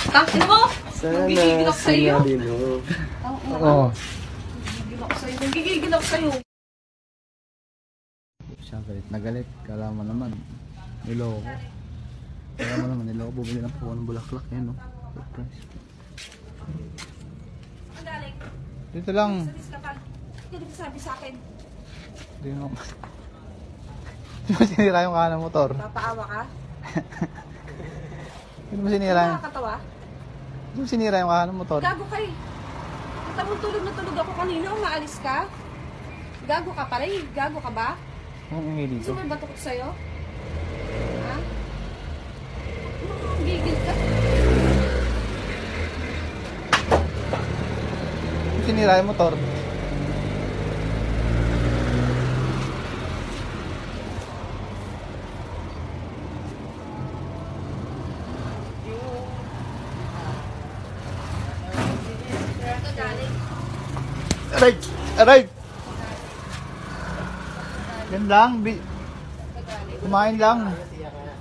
Tangin mo! Nagigigil ako sa'yo. Oo. Nagigigil ako sa'yo. Siya galit na galit. Kala mo naman. Niloko. Kala mo naman niloko. Bumili ng puwan ng bulaklak. Yan o. Surprise. Ang galing. Dito lang. Hindi ko sabi sa akin. Hindi mo. Hindi mo sinira yung kanan ng motor. Papaawa ka? Hindi mo sinira yung... Nakakatawa? Hindi mo sinira yung kanan ng motor. Gago ka eh. Kita mo tulog na tulog ako kanina. Umaalis ka? Gago ka pala eh. Gago ka ba? Ang ingay dito. Gusto mo batok ko sa'yo? Ha? Gigil ka? Hindi mo sinira yung motor. Aray! Aray! Yan lang. Kumain lang.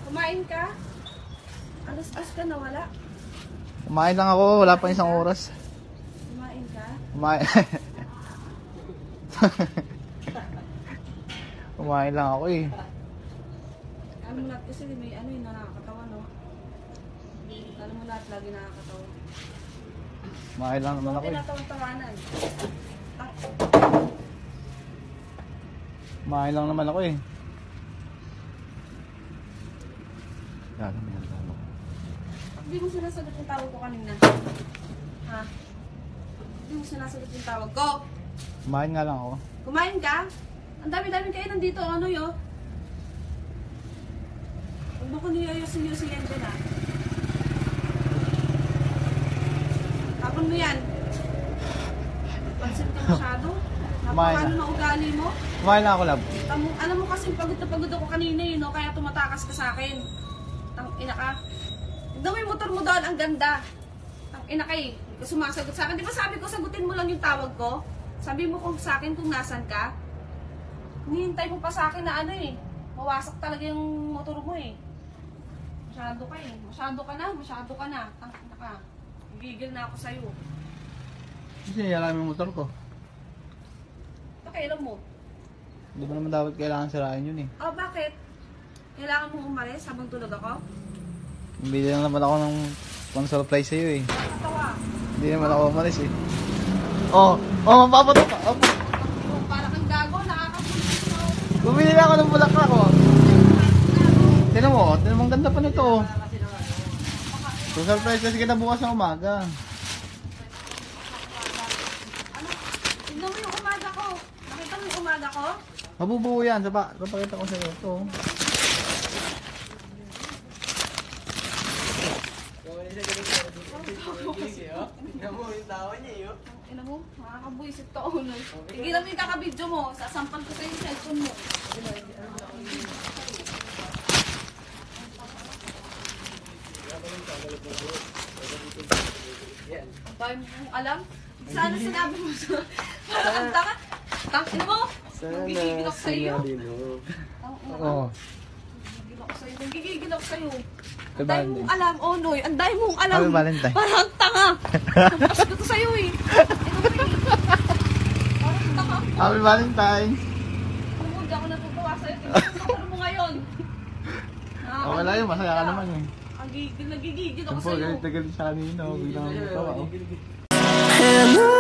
Kumain ka? Alas-as ka nawala. Kumain lang ako. Wala pa isang oras. Kumain ka? Kumain. Kumain lang ako eh. Alam mo lahat kasi may ano yung nakakatawa, no? Alam mo lahat lagi nakakatawa. Kumain lang naman ako eh. Tinatawa-tawanan. Kumain lang naman ako eh. Gano'n yan. Hindi mo sinasagot yung tawag ko kanina. Ha? Hindi mo sinasagot yung tawag ko. Kumain nga lang ako. Kumain ka? Ang dami-dami kayo nandito. Ano yun? Huwag mo ko niyoyosin yan dyan, ha? Tapon mo yan. Pansin ka masyado. Napakano na ugali mo. Kumain lang ako, love. Alam mo kasi pagod na pagod ako kanina eh, no? Kaya tumatakas ka sa akin. Ina ka. Tignan mo yung motor mo doon, ang ganda. Ina ka eh. Hindi ka sumasagot sa akin. Di ba sabi ko, sagutin mo lang yung tawag ko? Sabi mo kung sa akin kung nasan ka. Hinihintay mo pa sa akin na ano eh. Mawasak talaga yung motor mo eh. Masyado ka eh. Masyado ka na. Ina ka. Gigil na ako sa'yo. Kasi niyala yung motor ko. Pakailan mo? Hindi mo naman dapat kailangan sirain yun eh. Oh, bakit? Kailangan mong umalis habang tulog ako? Bili lang naman ako ng pang-surprise sa'yo eh. Natawa. Hindi naman ako umalis eh. Oh, mapapato ka. Oh. Parang kang gago, nakakapunod mo. Bumili na ako ng bulaklak oh. Tinan mo, ang ganda pa nito oh. So surprise kasi kita bukas ng umaga. Ano? Tignan mo yung umaga ko. Nakita mo yung umaga ko? Mabubuo yan. Papakita ko sa iyo ito. Ina mo, makakabuisit ka ulo. Tigilan mo yung kakabidyo mo. Sasampan ko sa yung cellphone mo. Ang dami mong alam. Sana sinabi mo sa... Parang ang tanga. Tangin mo! Nagigigil ako sa'yo. Oo. Nagigigil ako sa'yo. Ang dami mong alam, Onoy. Ang dami mong alam. Happy Valentine. Parang ang tanga. Napas ko to sa'yo eh. Parang tanga. Happy Valentine. Alam mo, di ako natutuwa sa'yo. Tingnan mo ngayon. Wala yun, masaya ka naman eh. Ang gigil, nagigigil ako Siyempre, sa'yo. galit na galit sa kanina. Biglang ang tawa oh. Hello.